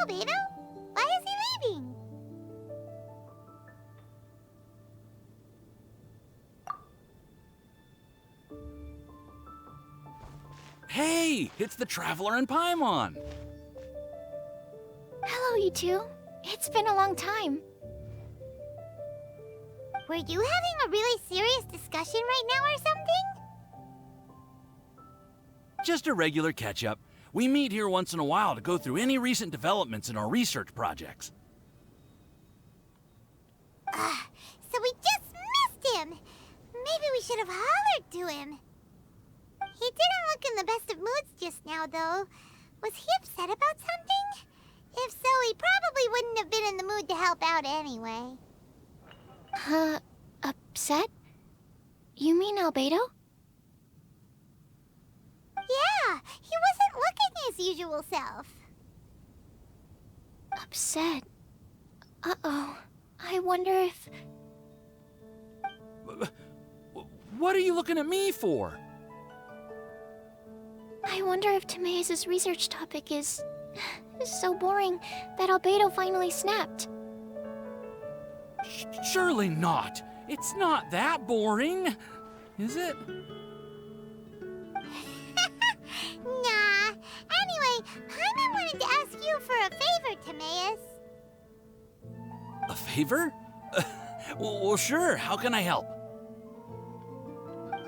Albedo? Why is he leaving? Hey, it's the Traveler and Paimon. Hello, you two. It's been a long time. Were you having a really serious discussion right now or something? Just a regular catch-up. We meet here once in a while to go through any recent developments in our research projects. So we just missed him. Maybe we should have hollered to him. He didn't look in the best of moods just now, though. Was he upset about something? If so, he probably wouldn't have been in the mood to help out anyway. Upset? You mean Albedo? Yeah, he wasn't looking his usual self. Upset? Uh-oh. I wonder if... What are you looking at me for? I wonder if Timaeus' research topic is so boring that Albedo finally snapped. Surely not. It's not that boring, is it? Nah. Anyway, Paimon wanted to ask you for a favor, Timaeus. A favor? Well, sure. How can I help?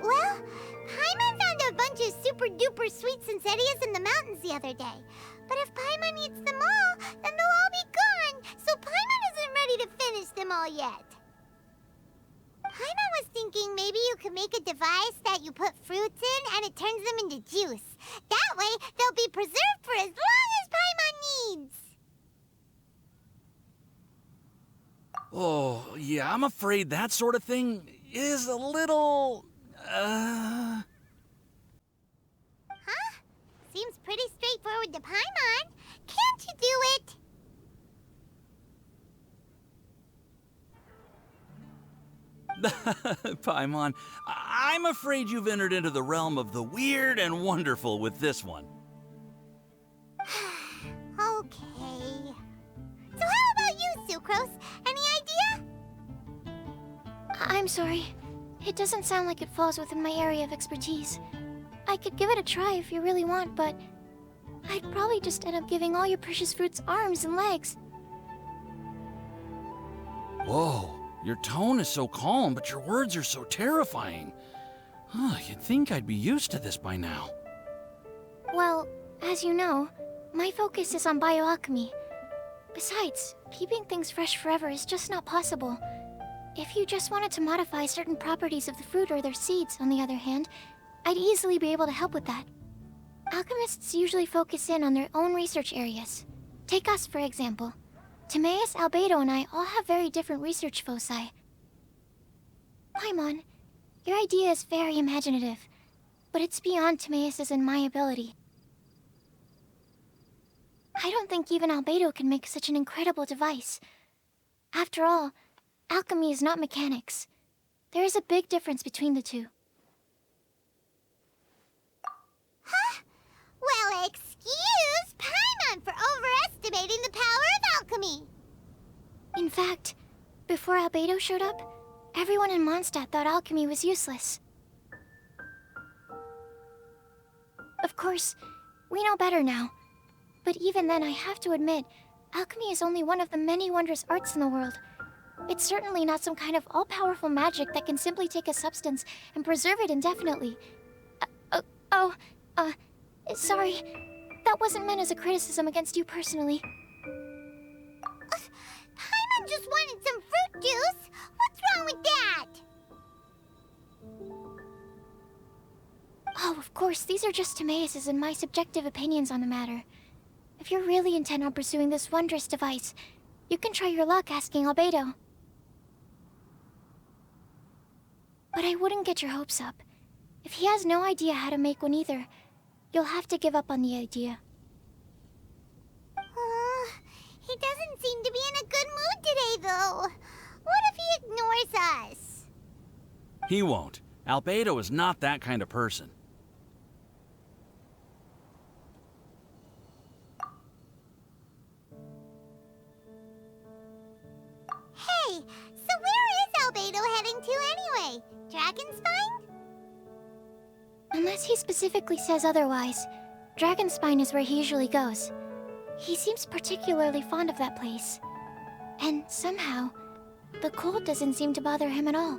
Well, Paimon found a bunch of super-duper sweet Sincerias in the mountains the other day. But if Paimon eats them all, then they'll all be gone, so Paimon isn't ready to finish them all yet. Paimon was thinking maybe you could make a device that you put fruits in and it turns them into juice. That way, they'll be preserved for as long as Paimon needs. Oh, yeah, I'm afraid that sort of thing is a little... Huh? Seems pretty straightforward to Paimon. Can't you do it? Paimon, I'm afraid you've entered into the realm of the weird and wonderful with this one. Okay. So how about you, Sucrose? Any idea? I'm sorry. It doesn't sound like it falls within my area of expertise. I could give it a try if you really want, but I'd probably just end up giving all your precious fruits arms and legs. Whoa, your tone is so calm, but your words are so terrifying. You'd think I'd be used to this by now. Well, as you know, my focus is on bioalchemy. Besides, keeping things fresh forever is just not possible. If you just wanted to modify certain properties of the fruit or their seeds, on the other hand, I'd easily be able to help with that. Alchemists usually focus in on their own research areas. Take us, for example. Timaeus, Albedo, and I all have very different research foci. Paimon, your idea is very imaginative, but it's beyond Timaeus' and my ability. I don't think even Albedo can make such an incredible device. After all, alchemy is not mechanics. There is a big difference between the two. Huh? Well, excuse Paimon for overestimating the power of alchemy. In fact, before Albedo showed up, everyone in Mondstadt thought alchemy was useless. Of course, we know better now. But even then, I have to admit, alchemy is only one of the many wondrous arts in the world. It's certainly not some kind of all-powerful magic that can simply take a substance and preserve it indefinitely. Sorry. That wasn't meant as a criticism against you personally. Paimon just wanted some fruit juice. What's wrong with that? Oh, of course, these are just Timaeus' and my subjective opinions on the matter. If you're really intent on pursuing this wondrous device, you can try your luck asking Albedo. But I wouldn't get your hopes up. If he has no idea how to make one either, you'll have to give up on the idea. He doesn't seem to be in a good mood today, though. What if he ignores us? He won't. Albedo is not that kind of person. Dragonspine? Unless he specifically says otherwise, Dragonspine is where he usually goes. He seems particularly fond of that place. And somehow, the cold doesn't seem to bother him at all.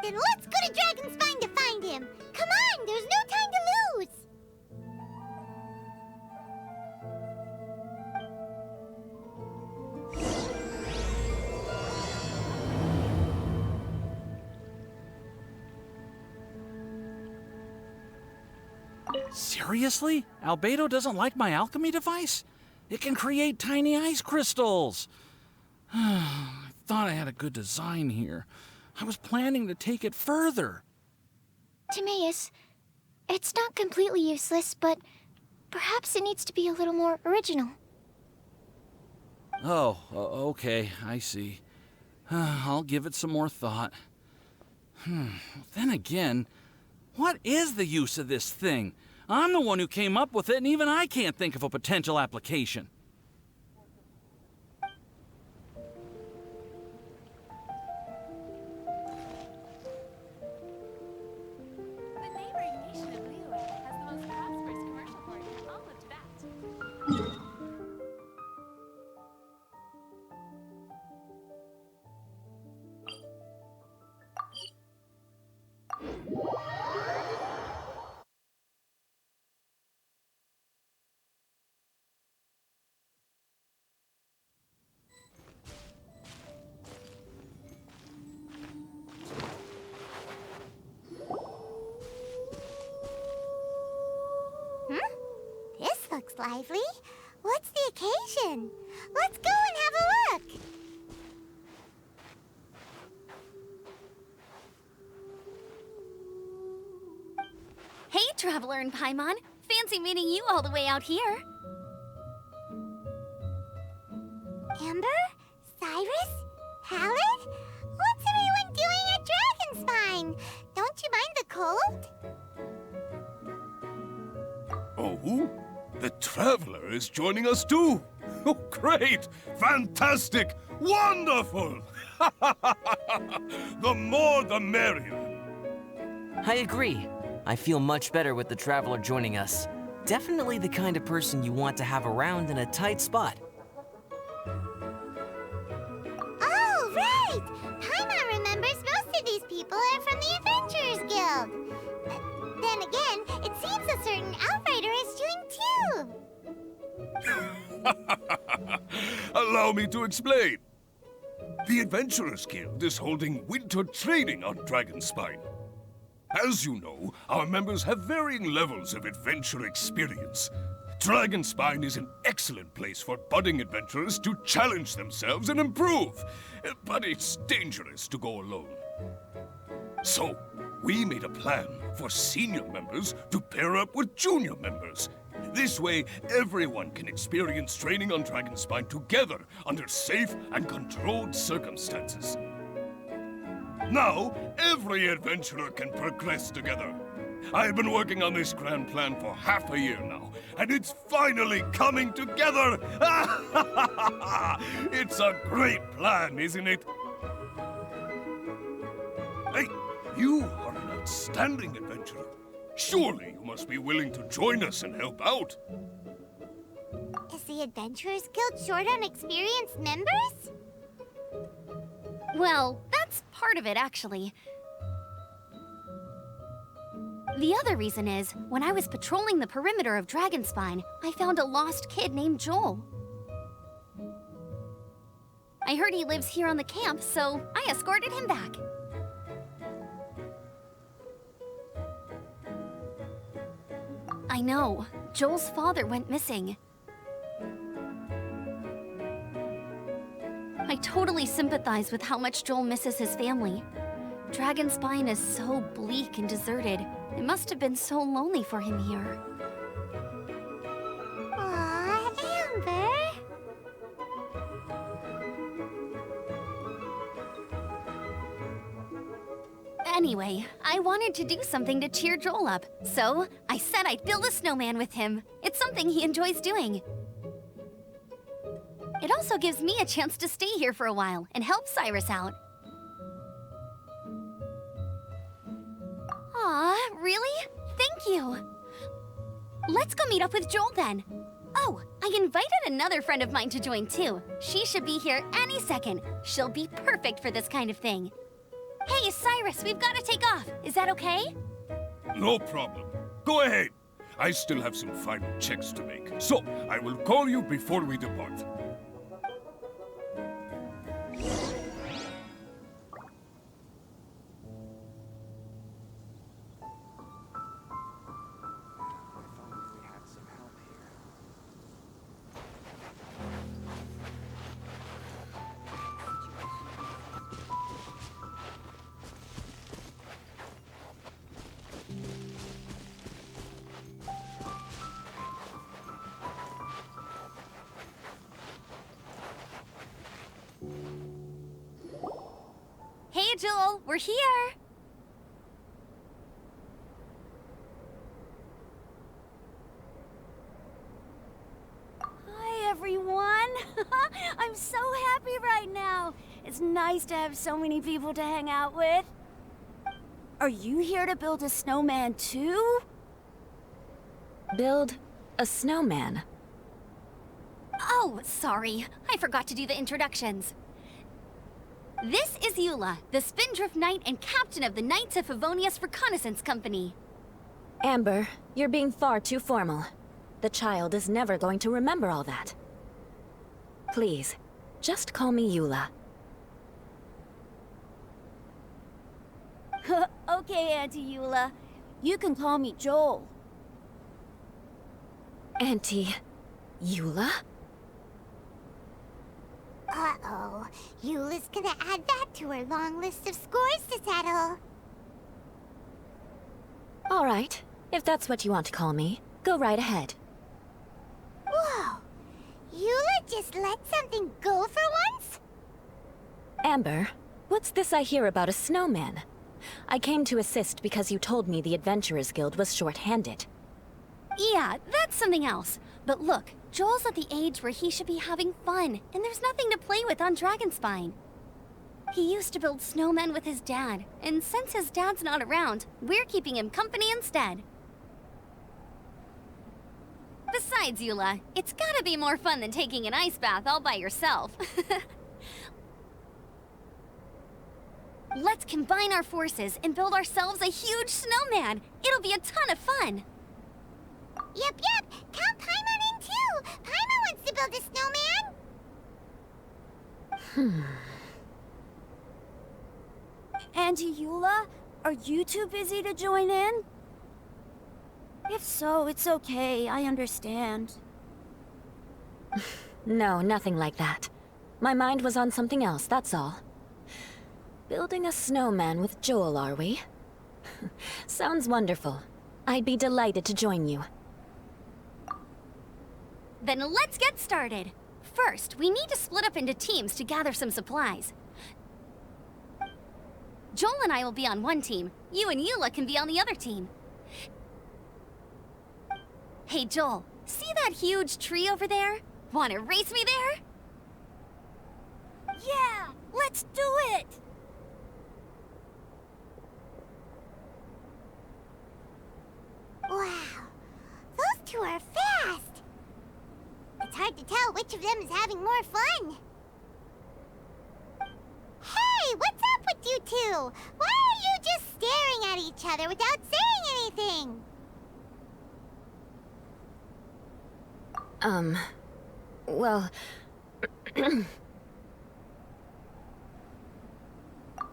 Then let's go to Dragonspine to find him! Come on, there's no time to lose! Seriously? Albedo doesn't like my alchemy device? It can create tiny ice crystals. I thought I had a good design here. I was planning to take it further. Timaeus, it's not completely useless, but perhaps it needs to be a little more original. Oh, okay, I see. I'll give it some more thought. Then again, what is the use of this thing? I'm the one who came up with it, and even I can't think of a potential application. The neighboring nation of Belaya has the most prosperous commercial port in all of Tibet. This looks lively. What's the occasion? Let's go and have a look! Hey, Traveler and Paimon. Fancy meeting you all the way out here. Amber? Cyrus? Halid? What's everyone doing at Dragonspine? Don't you mind the cold? Oh, the Traveler is joining us too. Oh, great! Fantastic! Wonderful! The more the merrier. I agree. I feel much better with the Traveler joining us. Definitely the kind of person you want to have around in a tight spot. Oh, right! Paimon remembers most of these people are from the Adventurers Guild. Then again, it seems a certain outrider is doing too. Allow me to explain. The Adventurers Guild is holding winter training on Dragonspine. As you know, our members have varying levels of adventure experience. Dragonspine is an excellent place for budding adventurers to challenge themselves and improve, but it's dangerous to go alone. So, we made a plan for senior members to pair up with junior members. This way, everyone can experience training on Dragonspine together under safe and controlled circumstances. Now, every adventurer can progress together. I've been working on this grand plan for half a year now, and it's finally coming together! It's a great plan, isn't it? Hey, you are an outstanding adventurer. Surely you must be willing to join us and help out. Is the Adventurers Guild short on experienced members? Well, that's part of it, actually. The other reason is, when I was patrolling the perimeter of Dragonspine, I found a lost kid named Joel. I heard he lives here on the camp, so I escorted him back. I know. Joel's father went missing. I totally sympathize with how much Joel misses his family. Dragonspine is so bleak and deserted. It must have been so lonely for him here. Aw, Amber. Anyway, I wanted to do something to cheer Joel up, so I said I'd build a snowman with him. It's something he enjoys doing. It also gives me a chance to stay here for a while and help Cyrus out. really? Thank you. Let's go meet up with Joel then. Oh, I invited another friend of mine to join too. She should be here any second. She'll be perfect for this kind of thing. Hey, Cyrus, we've got to take off. Is that okay? No problem. Go ahead. I still have some final checks to make, so I will call you before we depart. Hey, Joel, we're here. Hi, everyone. I'm so happy right now. It's nice to have so many people to hang out with. Are you here to build a snowman too? Build a snowman? Oh, sorry. I forgot to do the introductions. This is Eula, the Spindrift Knight and captain of the Knights of Favonius Reconnaissance Company. Amber, you're being far too formal. The child is never going to remember all that. Please, just call me Eula. Okay, Auntie Eula. You can call me Joel. Auntie Eula? Uh-oh. Eula's gonna add that to her long list of scores to settle. All right, if that's what you want to call me, go right ahead. Whoa! Eula just let something go for once? Amber, what's this I hear about a snowman? I came to assist because you told me the Adventurers Guild was short-handed. Yeah, that's something else. But look, Joel's at the age where he should be having fun, and there's nothing to play with on Dragonspine. He used to build snowmen with his dad, and since his dad's not around, we're keeping him company instead. Besides, Eula, it's gotta be more fun than taking an ice bath all by yourself. Let's combine our forces and build ourselves a huge snowman. It'll be a ton of fun. Yep. Count Paimon in too. Paimon wants to build a snowman. Auntie Eula, are you too busy to join in? If so, it's okay. I understand. No, nothing like that. My mind was on something else, that's all. Building a snowman with Joel, are we? Sounds wonderful. I'd be delighted to join you. Then let's get started. First, we need to split up into teams to gather some supplies. Joel and I will be on one team. You and Eula can be on the other team. Hey, Joel, see that huge tree over there? Wanna race me there? Yeah, let's do it! Wow. Those two are fast. It's hard to tell which of them is having more fun. Hey, what's up with you two? Why are you just staring at each other without saying anything? Well...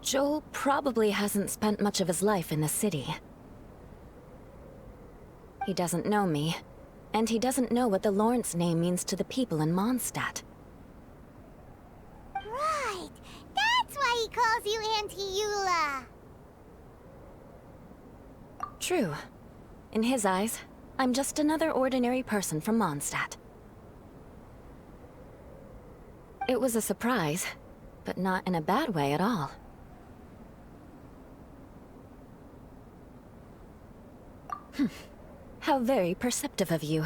Joel probably hasn't spent much of his life in the city. He doesn't know me, and he doesn't know what the Lawrence name means to the people in Mondstadt. Right. That's why he calls you Auntie Eula. True. In his eyes, I'm just another ordinary person from Mondstadt. It was a surprise, but not in a bad way at all. How very perceptive of you.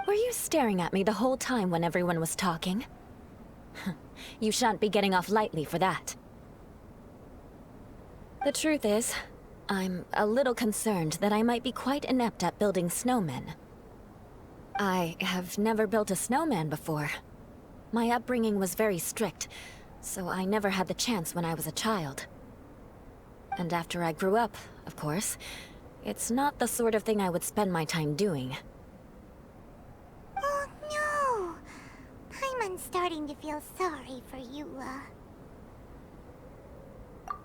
Were you staring at me the whole time when everyone was talking? You shan't be getting off lightly for that. The truth is, I'm a little concerned that I might be quite inept at building snowmen. I have never built a snowman before. My upbringing was very strict, so I never had the chance when I was a child. And after I grew up, of course, it's not the sort of thing I would spend my time doing. Oh no! Paimon's starting to feel sorry for Eula.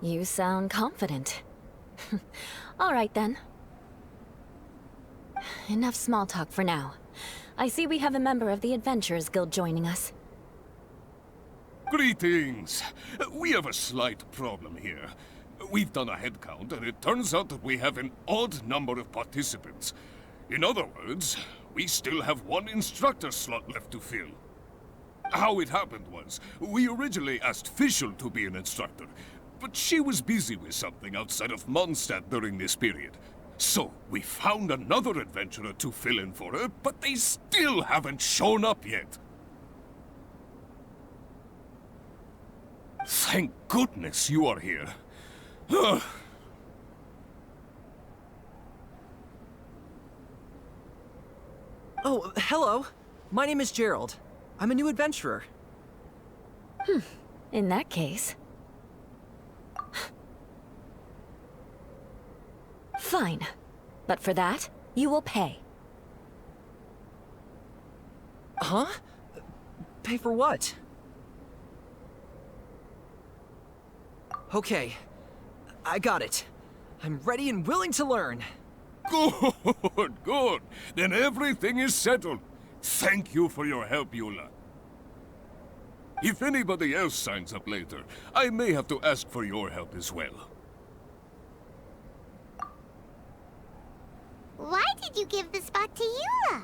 You sound confident. All right then. Enough small talk for now. I see we have a member of the Adventurers Guild joining us. Greetings! We have a slight problem here. We've done a head count, and it turns out that we have an odd number of participants. In other words, we still have one instructor slot left to fill. How it happened was, we originally asked Fischl to be an instructor, but she was busy with something outside of Mondstadt during this period. So, we found another adventurer to fill in for her, but they still haven't shown up yet. Thank goodness you are here. Oh, hello. My name is Gerald. I'm a new adventurer. In that case... Fine. But for that, you will pay. Huh? Pay for what? Okay. I got it. I'm ready and willing to learn. Good, good. Then everything is settled. Thank you for your help, Eula. If anybody else signs up later, I may have to ask for your help as well. Why did you give the spot to Eula?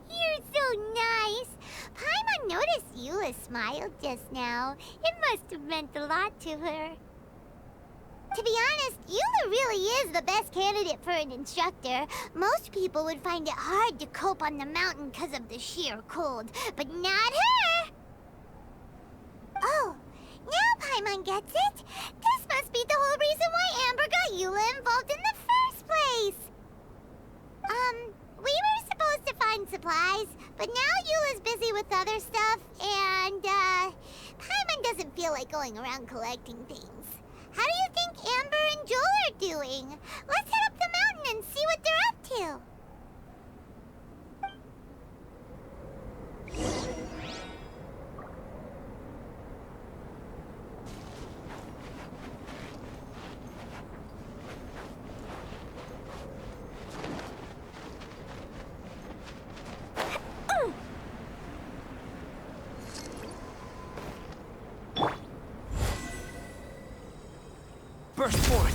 You're so nice. Paimon noticed Eula smiled just now. It must have meant a lot to her. To be honest, Eula really is the best candidate for an instructor. Most people would find it hard to cope on the mountain because of the sheer cold, but not her! Oh, now Paimon gets it. This must be the whole reason why Amber got Eula involved in the first place. We were supposed to find supplies, but now Eula's busy with other stuff, and, Paimon doesn't feel like going around collecting things. How do you think Amber and Joel are doing? Let's head up the mountain and see what they're up to. Burst forth!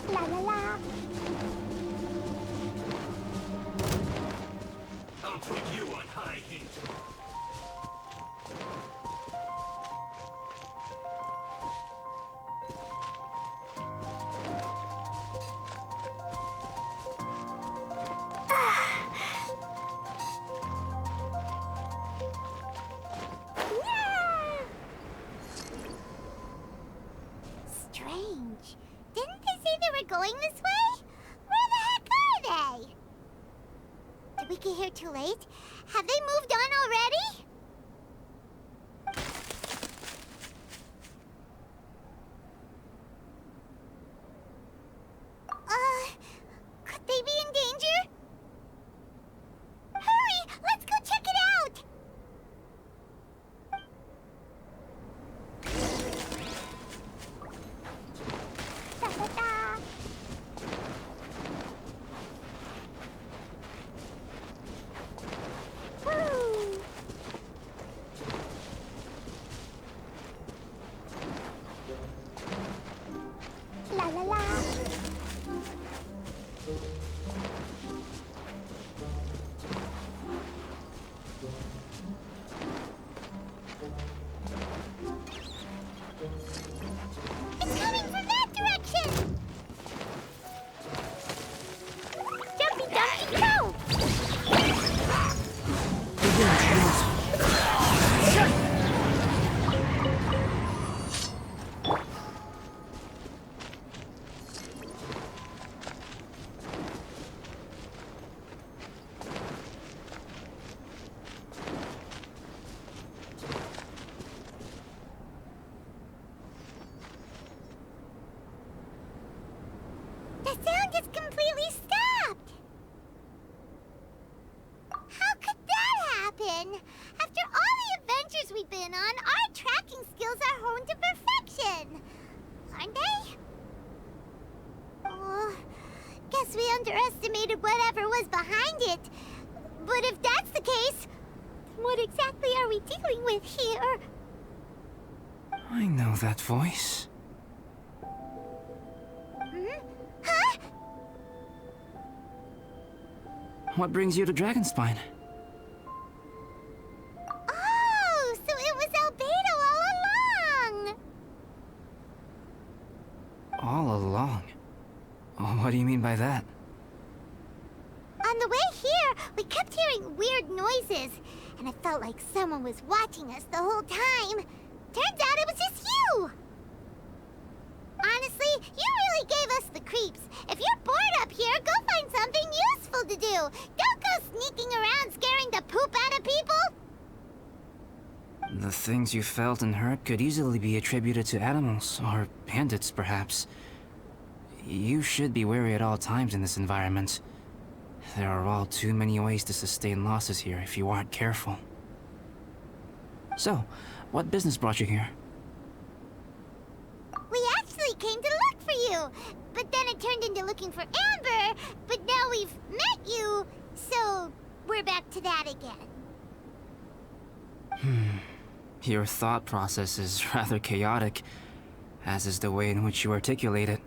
La la la. I'll put you on high heat. Strange. Didn't they say they were going this way? Where the heck are they? Did we get here too late? Have they moved on already? Could they be in danger? Hurry! Let's go check it out! Da, da, da. Woo! aren't they? Oh, guess we underestimated whatever was behind it. But if that's the case, then what exactly are we dealing with here? I know that voice. Huh? What brings you to Dragonspine? Oh, so it was Albedo all along! All along? Oh, what do you mean by that? On the way here, we kept hearing weird noises, and it felt like someone was watching us the whole time. Turns out it was just you! Honestly, you really gave us the creeps. If you're bored up here, go find something useful to do. Don't go sneaking around scaring the poop out of people. The things you felt and heard could easily be attributed to animals, or bandits, perhaps. You should be wary at all times in this environment. There are all too many ways to sustain losses here if you aren't careful. So, what business brought you here? We actually came to look for you, but then it turned into looking for Amber, but now we've met you, so we're back to that again. Your thought process is rather chaotic, as is the way in which you articulate it.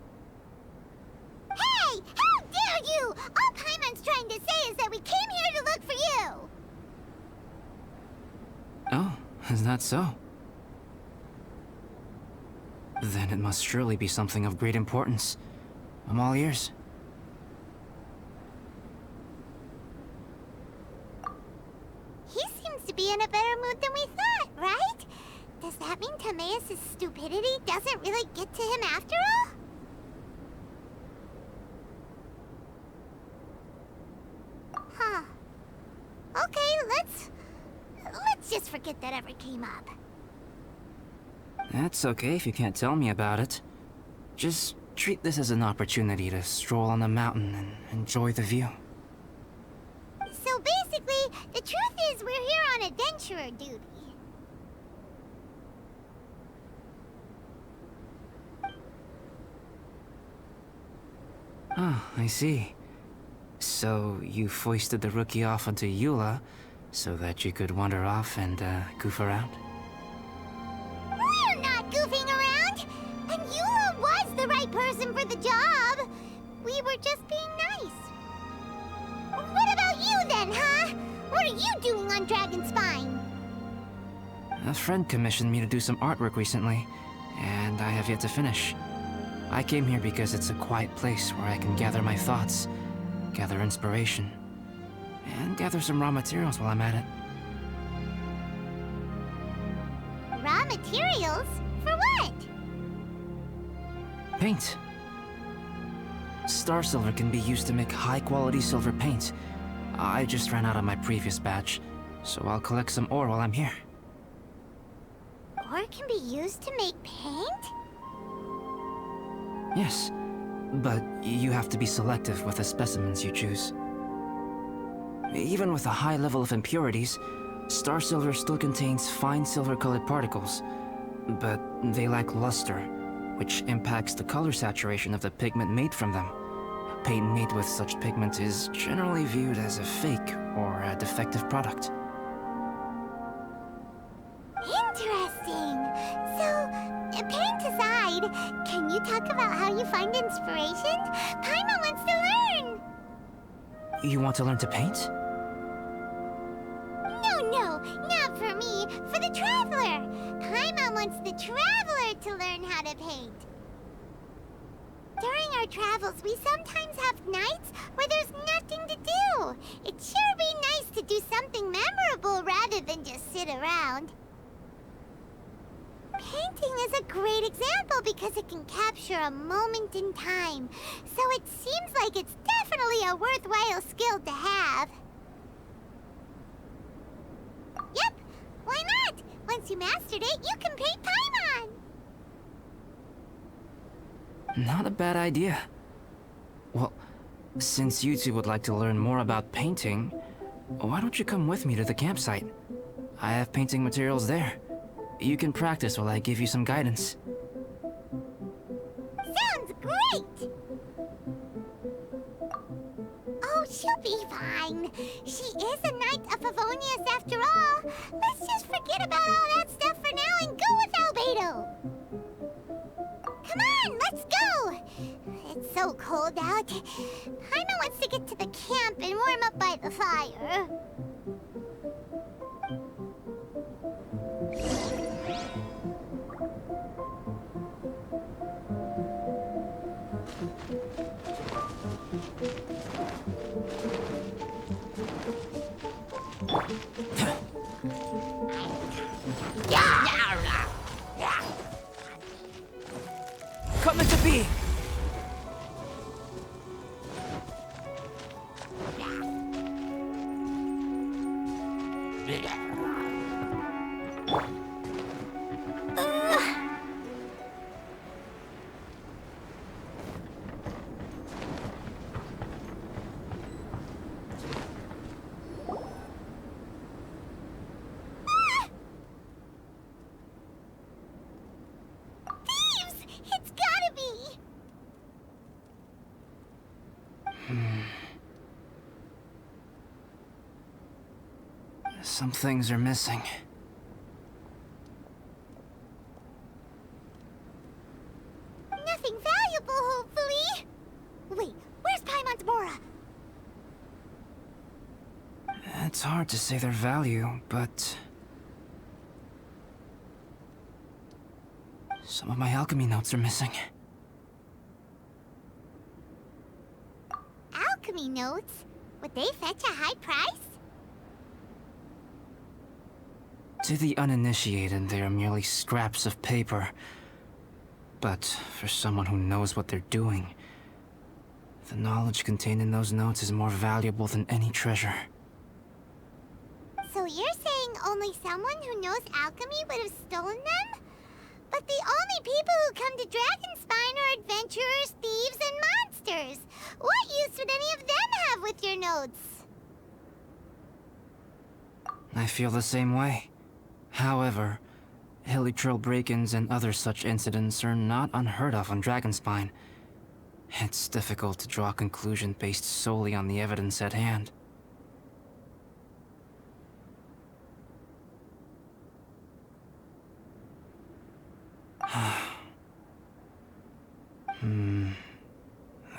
Hey! How dare you! All Paimon's trying to say is that we came here to look for you! Oh, is that so? Then it must surely be something of great importance. I'm all ears. He seems to be in a better mood than we thought, right? Does that mean Timaeus' stupidity doesn't really get to him after all? Huh. Okay, let's just forget that ever came up. That's okay if you can't tell me about it. Just treat this as an opportunity to stroll on the mountain and enjoy the view. So basically, the truth is we're here on adventurer duty. Ah, I see. So you foisted the rookie off onto Eula so that you could wander off and goof around? We're not goofing around! And Eula was the right person for the job! We were just being nice. What about you then, huh? What are you doing on Dragonspine? A friend commissioned me to do some artwork recently, and I have yet to finish. I came here because it's a quiet place where I can gather my thoughts, gather inspiration, and gather some raw materials while I'm at it. Raw materials? For what? Paint. Star silver can be used to make high-quality silver paint. I just ran out of my previous batch, so I'll collect some ore while I'm here. Ore can be used to make paint? Yes, but you have to be selective with the specimens you choose. Even with a high level of impurities, star silver still contains fine silver-colored particles, but they lack luster, which impacts the color saturation of the pigment made from them. Paint made with such pigment is generally viewed as a fake or a defective product. Interesting. So, paint aside, can you talk about how you find inspiration? Paimon wants to learn! You want to learn to paint? No, not for me. For the Traveler. Paimon wants the Traveler to learn how to paint. During our travels, we sometimes have nights where there's nothing to do. It'd sure be nice to do something memorable rather than just sit around. Painting is a great example because it can capture a moment in time. So it seems like it's definitely a worthwhile skill to have. Yep, why not? Once you mastered it, you can paint Paimon! Not a bad idea. Well, since you two would like to learn more about painting, why don't you come with me to the campsite? I have painting materials there. You can practice while I give you some guidance. great! Oh, she'll be fine. She is a Knight of Favonius after all. Let's just forget about all that stuff for now and go with Albedo. Come on, let's go! It's so cold out. Paimon wants to get to the camp and warm up by the fire. Come into being! It's gotta be! Some things are missing. Nothing valuable, hopefully. Wait, where's Paimon's Mora? It's hard to say their value, but... some of my alchemy notes are missing. Alchemy notes? Would they fetch a high price? To the uninitiated, they are merely scraps of paper. But for someone who knows what they're doing, the knowledge contained in those notes is more valuable than any treasure. So you're saying only someone who knows alchemy would have stolen them? But the only people who come to Dragonspine are adventurers, thieves, and monsters. What use would any of them have with your notes? I feel the same way. However, hilly trail break-ins and other such incidents are not unheard of on Dragonspine. It's difficult to draw a conclusion based solely on the evidence at hand.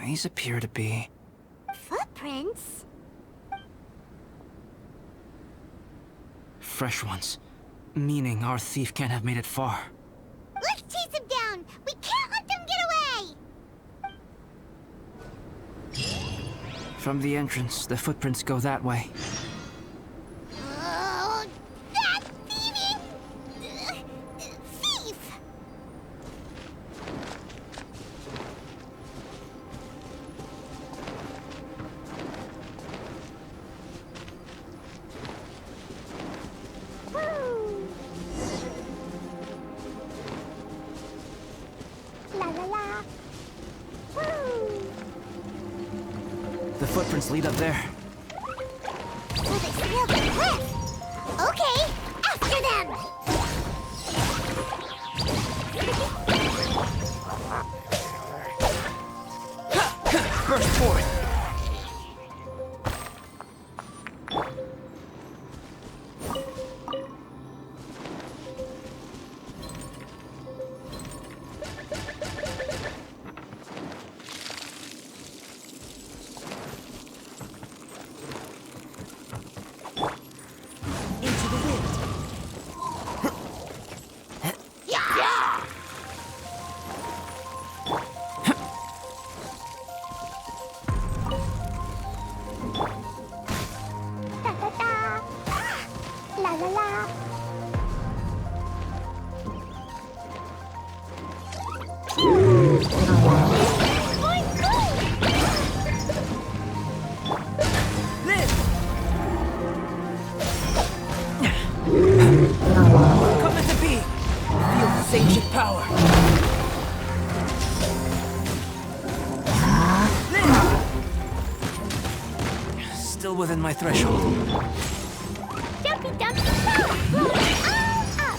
These appear to be... Footprints? fresh ones. Meaning our thief can't have made it far. Let's chase him down! We can't let them get away! From the entrance, the footprints go that way. Oh, that thieving... thief! Woo! La la la! Woo! The footprints lead up there. So they scaled the cliff! Okay, after them! Burst forward! Da da da! La la la! Come into being! Feel this ancient power! Still within my threshold. Jumpy dumpy power! Roll all up!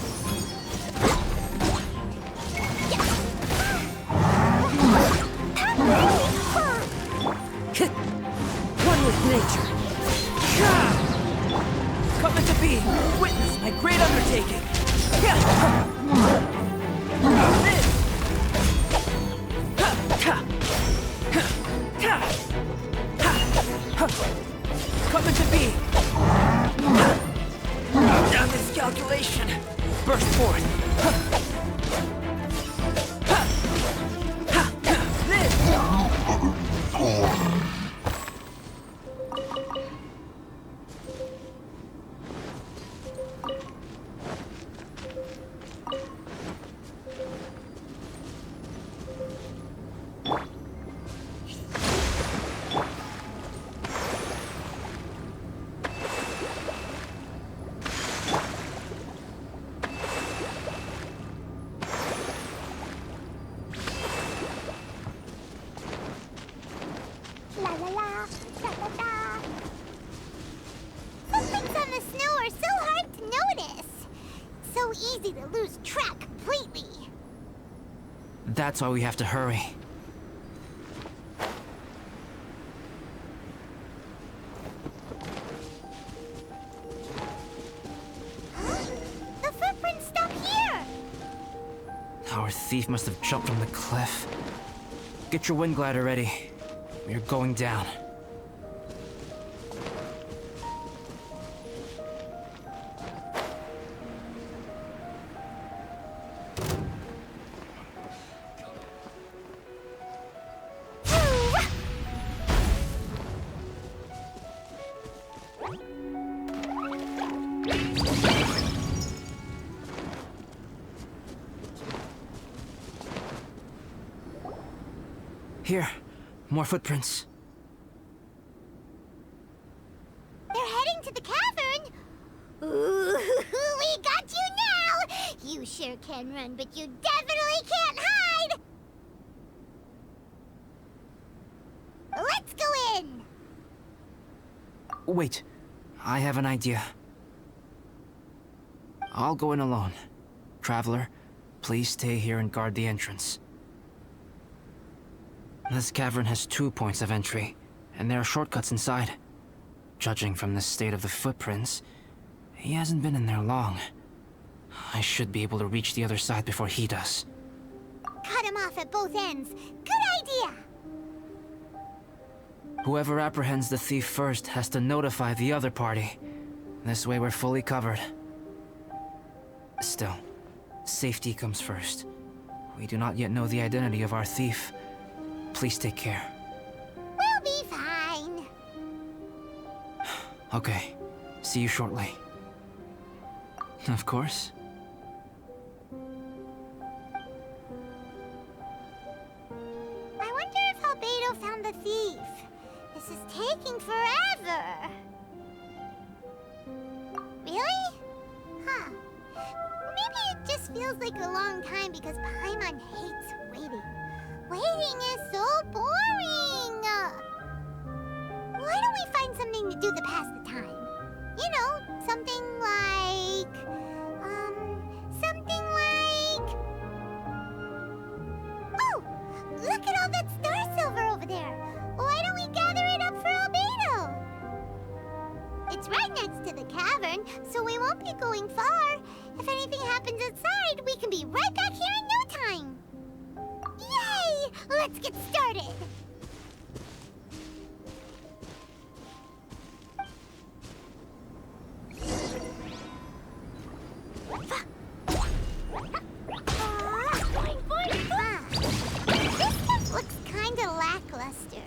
That's why we have to hurry. The footprints stop here! Our thief must have jumped from the cliff. Get your wind glider ready. We're going down. Here, more footprints. They're heading to the cavern! Ooh, we got you now! You sure can run, but you definitely can't hide! Let's go in! Wait, I have an idea. I'll go in alone. Traveler, please stay here and guard the entrance. This cavern has 2 points of entry, and there are shortcuts inside. Judging from the state of the footprints, he hasn't been in there long. I should be able to reach the other side before he does. Cut him off at both ends. Good idea! Whoever apprehends the thief first has to notify the other party. This way we're fully covered. Still, safety comes first. We do not yet know the identity of our thief. Please take care. We'll be fine. Okay. See you shortly. Of course. I wonder if Albedo found the thief. This is taking forever. Really? Huh. Maybe it just feels like a long time because Paimon hates waiting. Waiting is so boring! Why don't we find something to do to pass the time? You know, something like... Oh! Look at all that star silver over there! Why don't we gather it up for Albedo? It's right next to the cavern, so we won't be going far. If anything happens outside, we can be right back here in no time. Yay! Let's get started! This stuff looks kinda lackluster.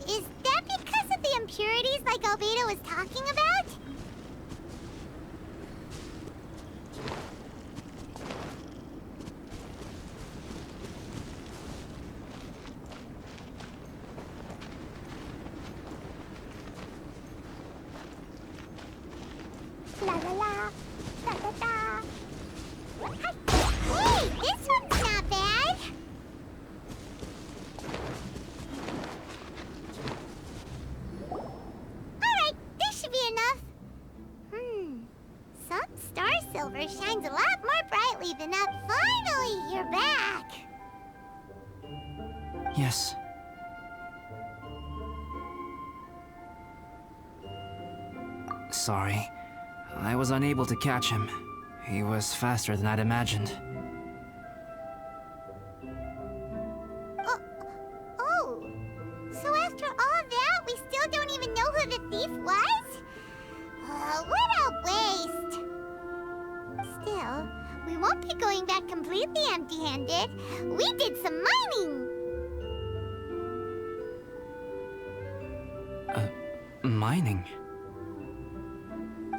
Is that because of the impurities like Albedo was talking about? La la la, da da da. Hey, this one's not bad. Alright, this should be enough. Some star silver shines a lot more brightly than that. Finally, you're back. Yes. Sorry. I was unable to catch him. He was faster than I'd imagined. Oh, so after all that, we still don't even know who the thief was? What a waste! Still, we won't be going back completely empty-handed. We did some mining! Mining?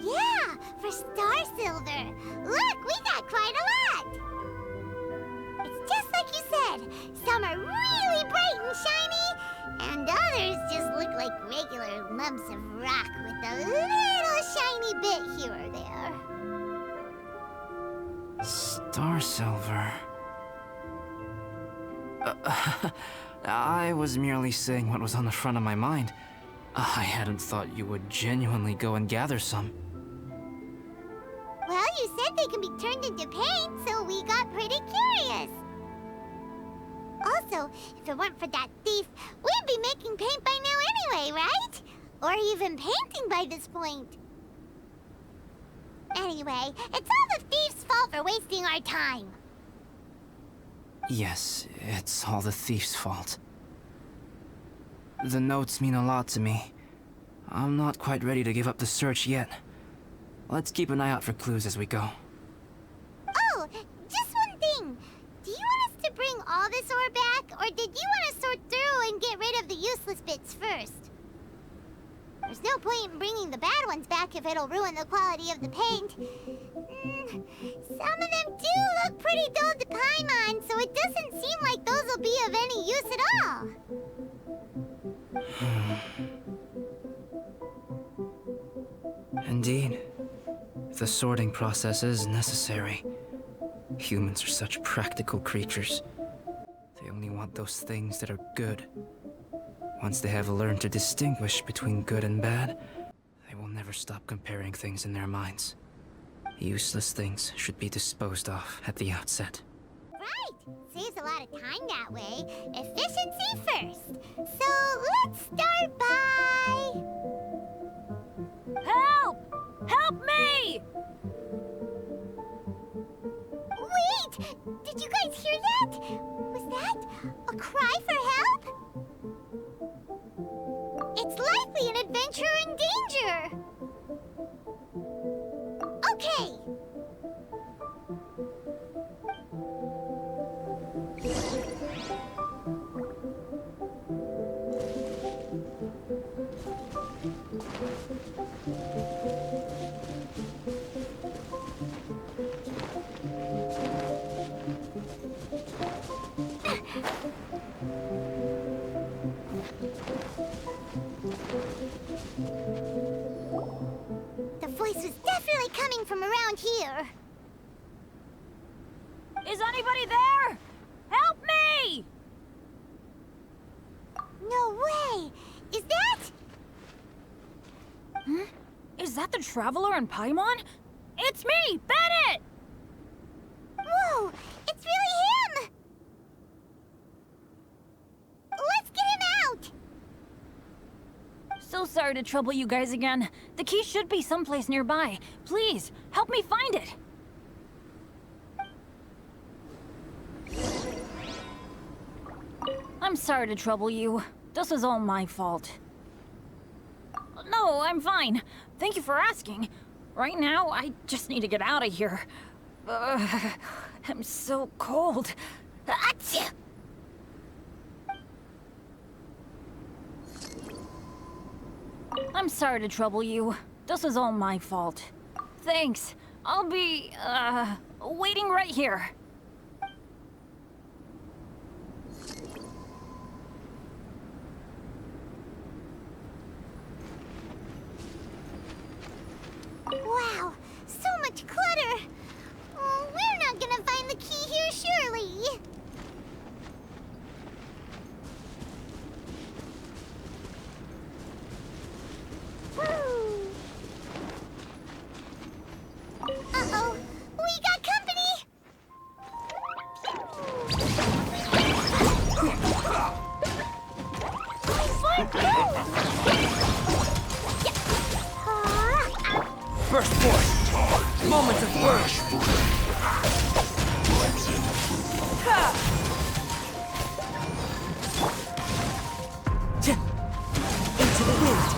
Yeah, for star silver. Look, we got quite a lot. It's just like you said. Some are really bright and shiny, and others just look like regular lumps of rock with a little shiny bit here or there. Star silver. I was merely saying what was on the front of my mind. I hadn't thought you would genuinely go and gather some. Well, you said they can be turned into paint, so we got pretty curious. too. If it weren't for that thief, we'd be making paint by now anyway, right? Or even painting by this point. Anyway, it's all the thief's fault for wasting our time. Yes, it's all the thief's fault. The notes mean a lot to me. I'm not quite ready to give up the search yet. Let's keep an eye out for clues as we go. Oh, just one thing. Do you want us to bring all this ore back, or did you want to sort through and get rid of the useless bits first? There's no point in bringing the bad ones back if it'll ruin the quality of the paint. Some of them do look pretty dull to Paimon, so it doesn't seem like those will be of any use at all. Indeed. The sorting process is necessary. Humans are such practical creatures. They only want those things that are good. Once they have learned to distinguish between good and bad, they will never stop comparing things in their minds. Useless things should be disposed of at the outset. Right! Saves a lot of time that way. Efficiency first. So let's start by... Help! Help me! Wait! Did you guys hear that? Was that a cry for help? It's likely an adventurer in danger! Okay! The voice was definitely coming from around here. Is anybody there? Help me! No way! Is that... Is that the Traveler in Paimon? It's me, Bennett! Whoa! It's really him! Let's get him out! So sorry to trouble you guys again. The key should be someplace nearby. Please, help me find it. I'm sorry to trouble you. This was all my fault. No, I'm fine. Thank you for asking. Right now, I just need to get out of here. I'm so cold. Achoo! I'm sorry to trouble you. This was all my fault. Thanks. I'll be, waiting right here. Wow, so much clutter! Oh, we're not gonna find the key here, surely! Uh-oh, we got company! Burst force! Moment of burst! Into the wind!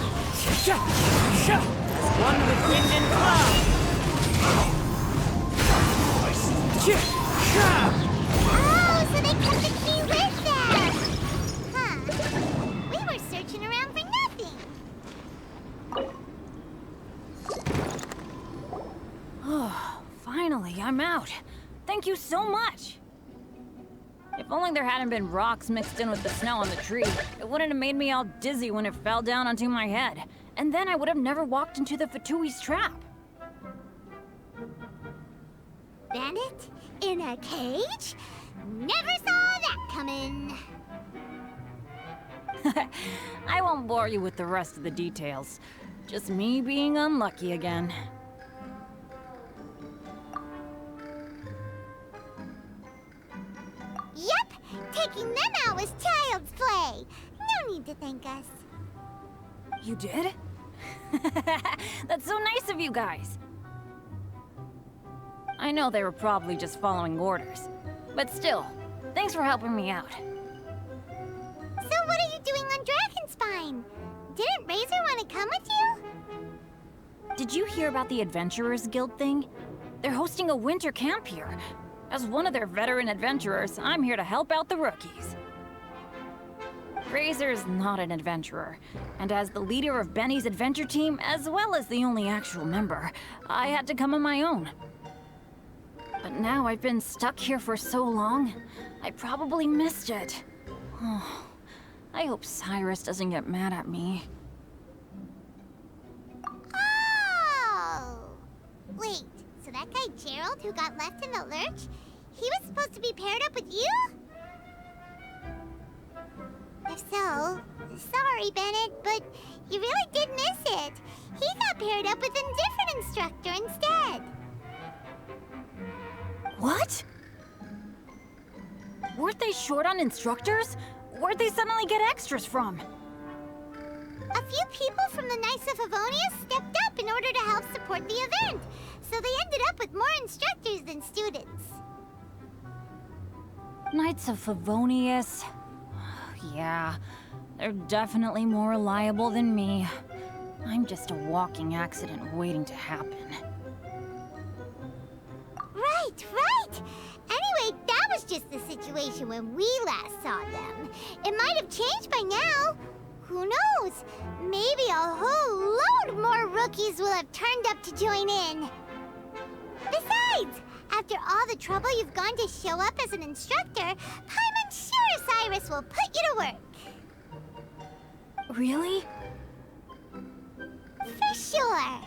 One with wind and cloud! Oh, so they kept the key with them! Huh. We were searching around for nothing. Oh, finally, I'm out. Thank you so much. If only there hadn't been rocks mixed in with the snow on the tree, it wouldn't have made me all dizzy when it fell down onto my head. And then I would have never walked into the Fatui's trap. Bandit? In a cage? Never saw that coming. I won't bore you with the rest of the details. Just me being unlucky again. Yep, kicking them out was child's play. No need to thank us. You did? That's so nice of you guys. I know they were probably just following orders, but still, thanks for helping me out. So what are you doing on Dragonspine? Didn't Razor want to come with you? Did you hear about the Adventurers Guild thing? They're hosting a winter camp here. As one of their veteran adventurers, I'm here to help out the rookies. Razor's not an adventurer, and as the leader of Benny's adventure team, as well as the only actual member, I had to come on my own. But now I've been stuck here for so long, I probably missed it. Oh, I hope Cyrus doesn't get mad at me. Oh! Wait, so that guy Gerald who got left in the lurch, he was supposed to be paired up with you? If so, sorry, Bennett, but you really did miss it. He got paired up with a different instructor instead. What? Weren't they short on instructors? Where'd they suddenly get extras from? A few people from the Knights of Favonius stepped up in order to help support the event, so they ended up with more instructors than students. Knights of Favonius? Yeah, they're definitely more reliable than me. I'm just a walking accident waiting to happen. Right, right! Anyway, that was just the situation when we last saw them. It might have changed by now. Who knows? Maybe a whole load more rookies will have turned up to join in. Besides, after all the trouble you've gone to show up as an instructor, I'm sure Cyrus will put you to work. Really? For sure.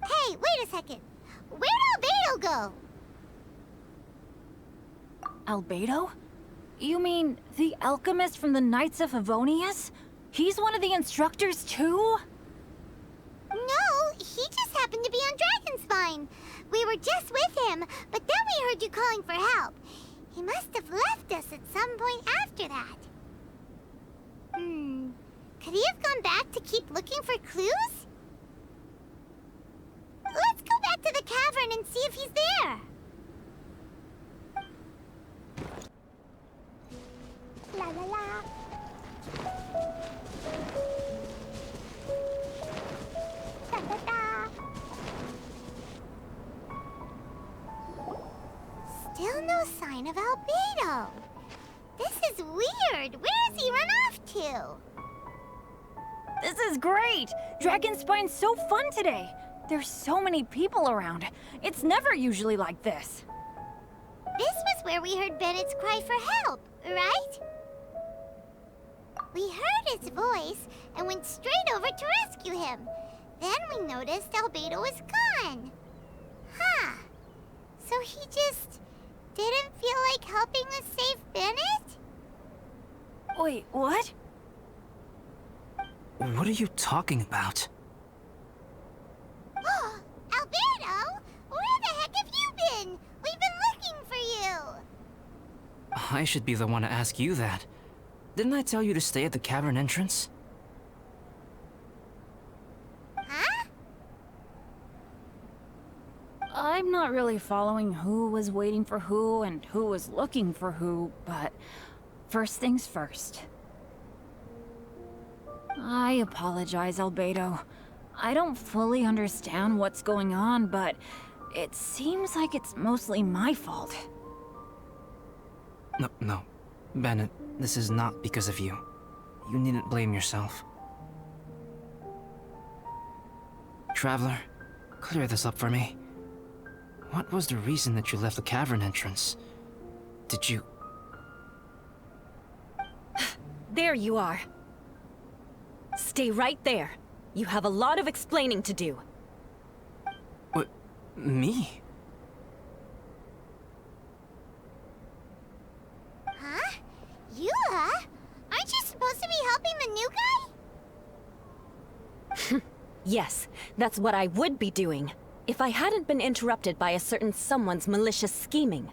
Hey, wait a second. Where'd Albedo go? Albedo? You mean the alchemist from the Knights of Favonius? He's one of the instructors too? No, he just happened to be on Dragonspine. We were just with him, but then we heard you calling for help. He must have left us at some point after that. Could he have gone back to keep looking for clues? Let's go back to the cavern and see if he's there. La la la. Da da da. Still no sign of Albedo. This is weird. Where has he run off to? This is great! Dragonspine's so fun today! There's so many people around. It's never usually like this. This was where we heard Bennett's cry for help, right? We heard his voice and went straight over to rescue him. Then we noticed Albedo was gone. Huh. So he just didn't feel like helping us save Bennett? Wait, what? What are you talking about? Albedo? Where the heck have you been? We've been looking for you. I should be the one to ask you that. Didn't I tell you to stay at the cavern entrance? Huh? I'm not really following who was waiting for who and who was looking for who, but first things first. I apologize, Albedo. I don't fully understand what's going on, but it seems like it's mostly my fault. No. Bennett, this is not because of you. You needn't blame yourself. Traveler, clear this up for me. What was the reason that you left the cavern entrance? Did you... There you are. Stay right there. You have a lot of explaining to do. What? Me? Huh? Eula? Aren't you supposed to be helping the new guy? Yes, that's what I would be doing, if I hadn't been interrupted by a certain someone's malicious scheming.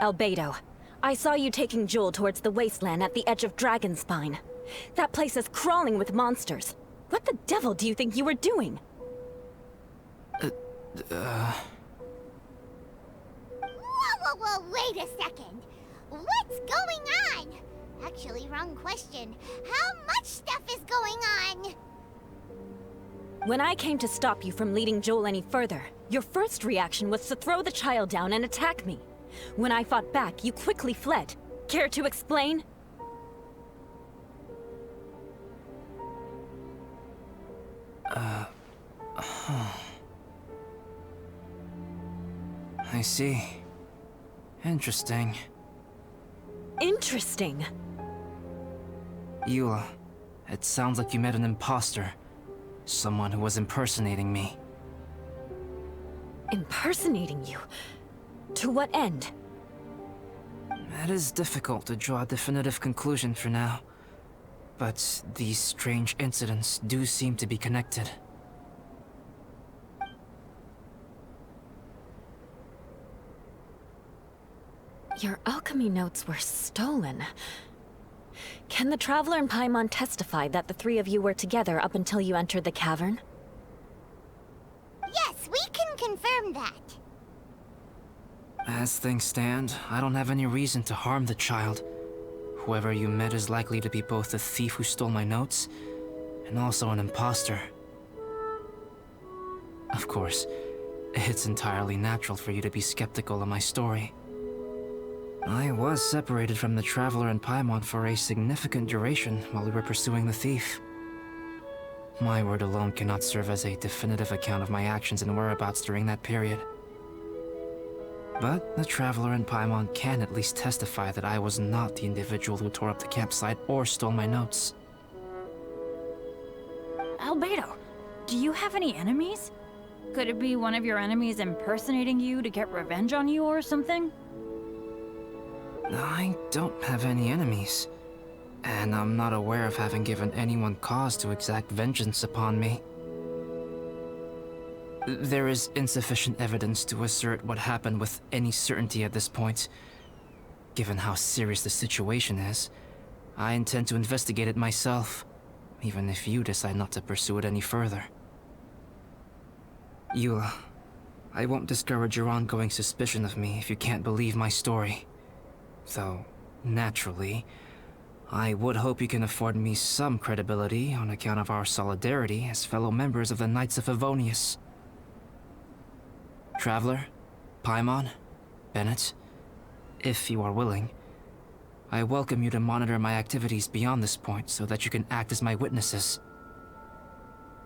Albedo, I saw you taking Joel towards the wasteland at the edge of Dragonspine. That place is crawling with monsters. What the devil do you think you were doing? Whoa, wait a second. What's going on? Actually, wrong question. How much stuff is going on? When I came to stop you from leading Joel any further, your first reaction was to throw the child down and attack me. When I fought back, you quickly fled. Care to explain? I see. Interesting. Interesting. Eula, it sounds like you met an imposter. Someone who was impersonating me. Impersonating you? To what end? It is difficult to draw a definitive conclusion for now. But these strange incidents do seem to be connected. Your alchemy notes were stolen. Can the Traveler and Paimon testify that the three of you were together up until you entered the cavern? Yes, we can confirm that. As things stand, I don't have any reason to harm the child. Whoever you met is likely to be both the thief who stole my notes, and also an imposter. Of course, it's entirely natural for you to be skeptical of my story. I was separated from the Traveler and Paimon for a significant duration while we were pursuing the thief. My word alone cannot serve as a definitive account of my actions and whereabouts during that period. But the Traveler and Paimon can at least testify that I was not the individual who tore up the campsite or stole my notes. Albedo, do you have any enemies? Could it be one of your enemies impersonating you to get revenge on you or something? I don't have any enemies, and I'm not aware of having given anyone cause to exact vengeance upon me. There is insufficient evidence to assert what happened with any certainty at this point. Given how serious the situation is, I intend to investigate it myself, even if you decide not to pursue it any further. Eula, I won't discourage your ongoing suspicion of me if you can't believe my story. Though, naturally, I would hope you can afford me some credibility on account of our solidarity as fellow members of the Knights of Favonius. Traveler, Paimon, Bennett, if you are willing, I welcome you to monitor my activities beyond this point so that you can act as my witnesses.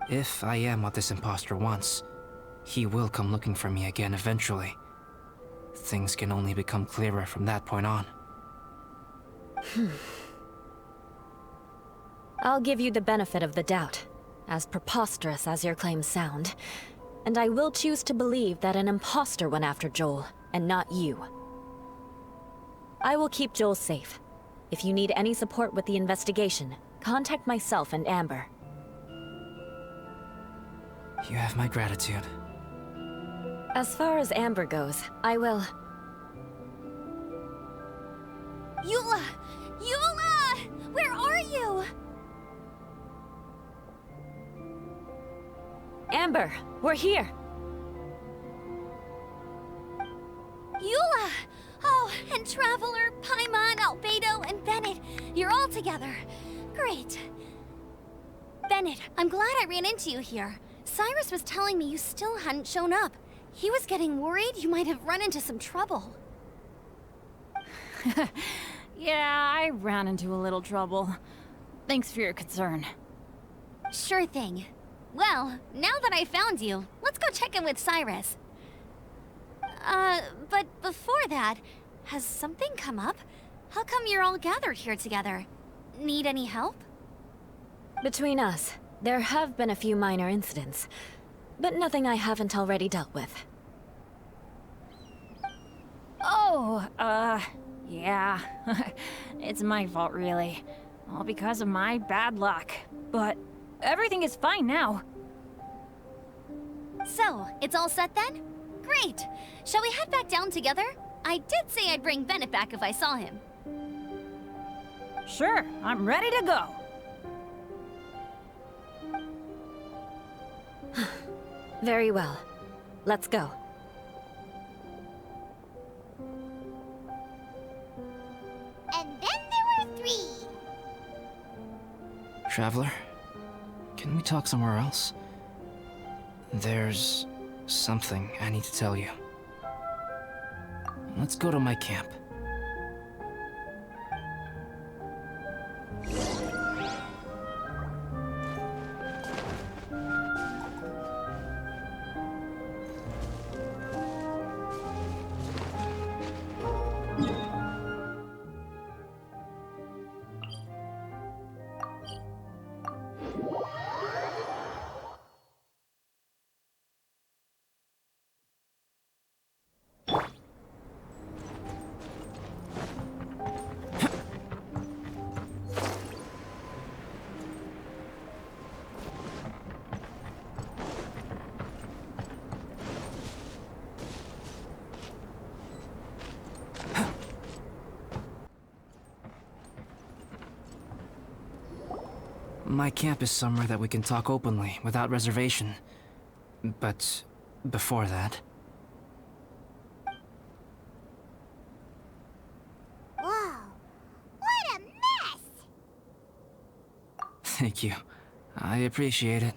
If I am what this imposter wants, he will come looking for me again eventually. Things can only become clearer from that point on. I'll give you the benefit of the doubt, as preposterous as your claims sound. And I will choose to believe that an imposter went after Joel, and not you. I will keep Joel safe. If you need any support with the investigation, contact myself and Amber. You have my gratitude. As far as Amber goes, I will... Eula! Eula! Where are you? Amber, we're here! Eula! Oh, and Traveler, Paimon, Albedo, and Bennett. You're all together. Great. Bennett, I'm glad I ran into you here. Cyrus was telling me you still hadn't shown up. He was getting worried you might have run into some trouble. Yeah, I ran into a little trouble. Thanks for your concern. Sure thing. Well, now that I found you, let's go check in with Cyrus. But before that, has something come up? How come you're all gathered here together? Need any help? Between us, there have been a few minor incidents, but nothing I haven't already dealt with. Oh, yeah. It's my fault, really. All because of my bad luck. But everything is fine now. So, it's all set then? Great! Shall we head back down together? I did say I'd bring Bennett back if I saw him. Sure, I'm ready to go. Very well. Let's go. And then there were 3. Traveler, can we talk somewhere else? There's something I need to tell you. Let's go to my camp. My camp is somewhere that we can talk openly, without reservation. But before that... Whoa, what a mess! Thank you. I appreciate it.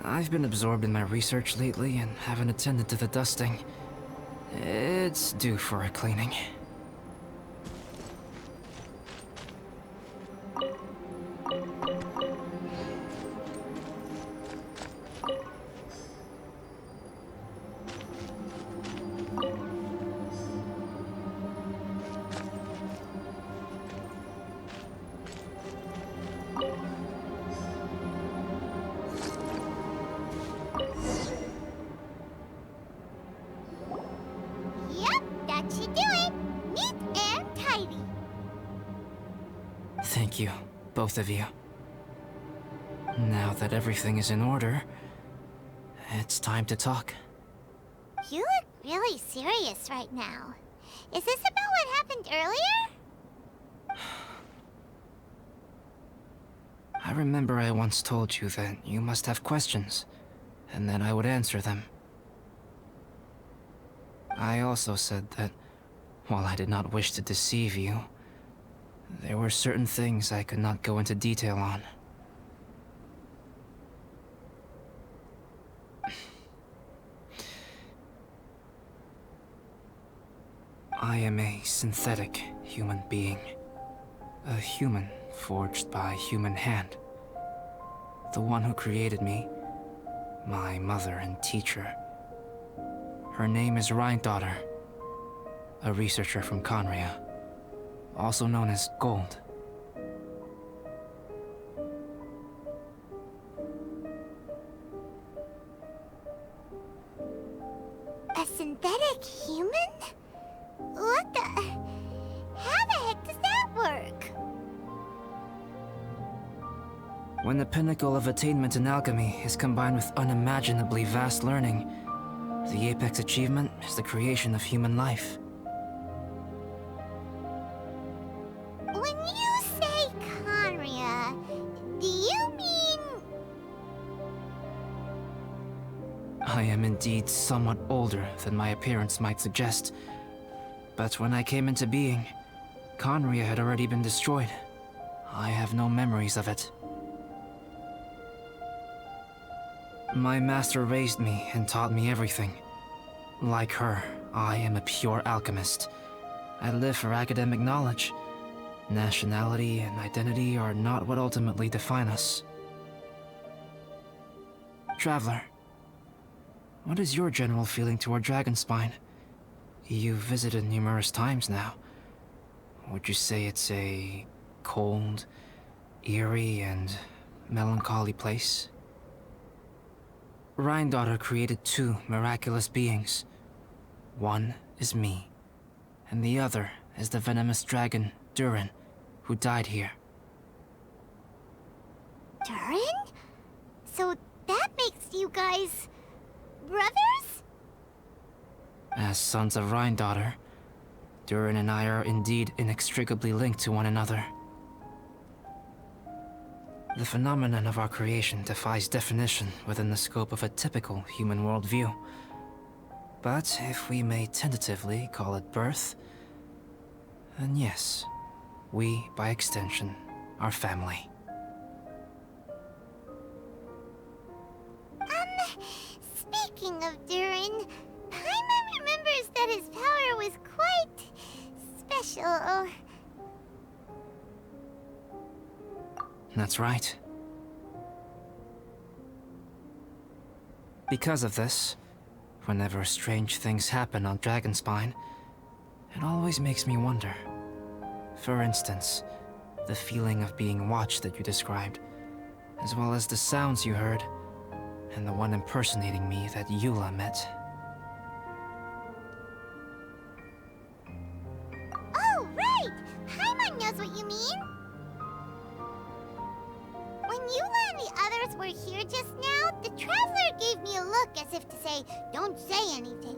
I've been absorbed in my research lately and haven't attended to the dusting. It's due for a cleaning. Yep, that should do it. Neat and tidy. Thank you, both of you. Now that everything is in order, it's time to talk. You look really serious right now. Is this about what happened earlier? I remember I once told you that you must have questions, and then I would answer them. I also said that, while I did not wish to deceive you, there were certain things I could not go into detail on. I am a synthetic human being. A human forged by human hand. The one who created me, my mother and teacher. Her name is Rhine-daughter, a researcher from Conria, also known as Gold. A synthetic human? What the... How the heck does that work? When the pinnacle of attainment in alchemy is combined with unimaginably vast learning, the apex achievement is the creation of human life. When you say Conria, do you mean... I am indeed somewhat older than my appearance might suggest. But when I came into being, Conria had already been destroyed. I have no memories of it. My master raised me and taught me everything. Like her, I am a pure alchemist. I live for academic knowledge. Nationality and identity are not what ultimately define us. Traveler, what is your general feeling toward Dragonspine? You've visited numerous times now. Would you say it's a cold, eerie, and melancholy place? Rhine-daughter created 2 miraculous beings. One is me, and the other is the venomous dragon, Durin, who died here. Durin? So that makes you guys... brothers? As sons of Rhine-daughter, Durin and I are indeed inextricably linked to one another. The phenomenon of our creation defies definition within the scope of a typical human worldview. But if we may tentatively call it birth, then yes, we, by extension, are family. Speaking of Durin, Paimon remembers that his power was quite... special. That's right. Because of this, whenever strange things happen on Dragonspine, it always makes me wonder. For instance, the feeling of being watched that you described, as well as the sounds you heard, and the one impersonating me that Eula met. Oh, right! Paimon knows what you mean! When Eula and the others were here just now, the Traveler gave me a look as if to say, don't say anything.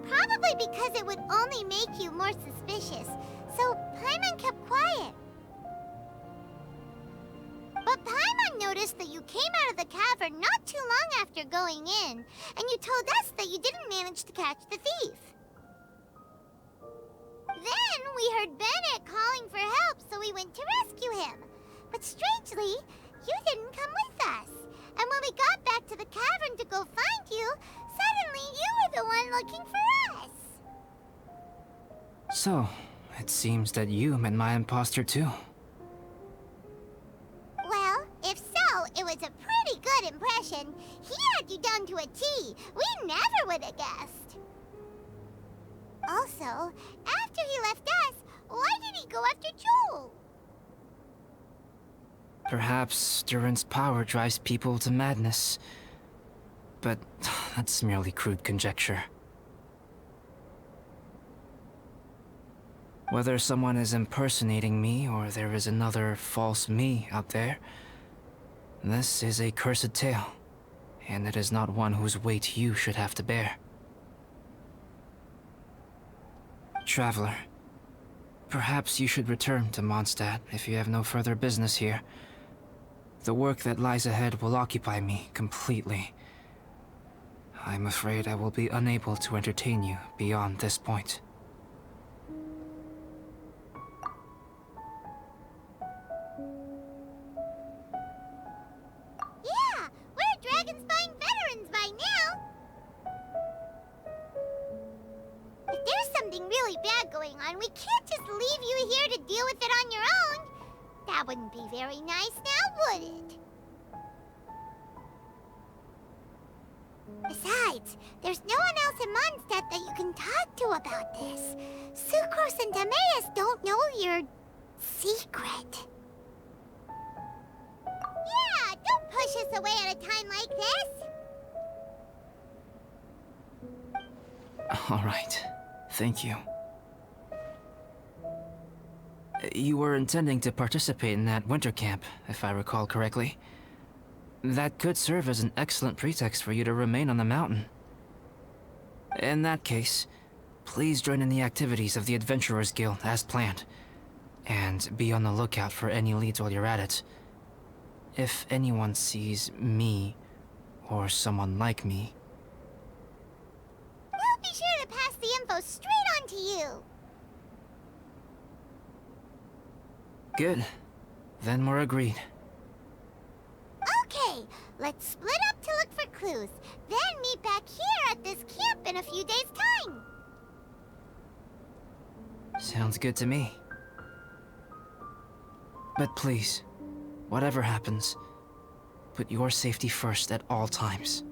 Probably because it would only make you more suspicious, so Paimon kept quiet. But Paimon noticed that you came out of the cavern not too long after going in, and you told us that you didn't manage to catch the thief. Then we heard Bennett calling for help, so we went to rescue him. But strangely, you didn't come with us. And when we got back to the cavern to go find you, suddenly you were the one looking for us. So, it seems that you met my imposter too. Well, if so, it was a pretty good impression. He had you down to a T. We never would have guessed. Also, after he left us, why did he go after Joel? Perhaps Durin's power drives people to madness. But that's merely crude conjecture. Whether someone is impersonating me or there is another false me out there, this is a cursed tale, and it is not one whose weight you should have to bear. Traveler, perhaps you should return to Mondstadt if you have no further business here. The work that lies ahead will occupy me completely. I'm afraid I will be unable to entertain you beyond this point. Yeah, we're Dragonspine veterans by now. If there's something really bad going on, we can't just leave you here to deal with it on your own. That wouldn't be very nice now, would it? Besides, there's no one else in Mondstadt that you can talk to about this. Sucrose and Timaeus don't know your secret. Yeah, don't push us away at a time like this. All right. Thank you. You were intending to participate in that winter camp, if I recall correctly. That could serve as an excellent pretext for you to remain on the mountain. In that case, please join in the activities of the Adventurers Guild as planned. And be on the lookout for any leads while you're at it. If anyone sees me, or someone like me... We'll be sure to pass the info straight on to you. Good. Then we're agreed. Okay, let's split up to look for clues. Then meet back here at this camp in a few days' time. Sounds good to me. But please, whatever happens, put your safety first at all times.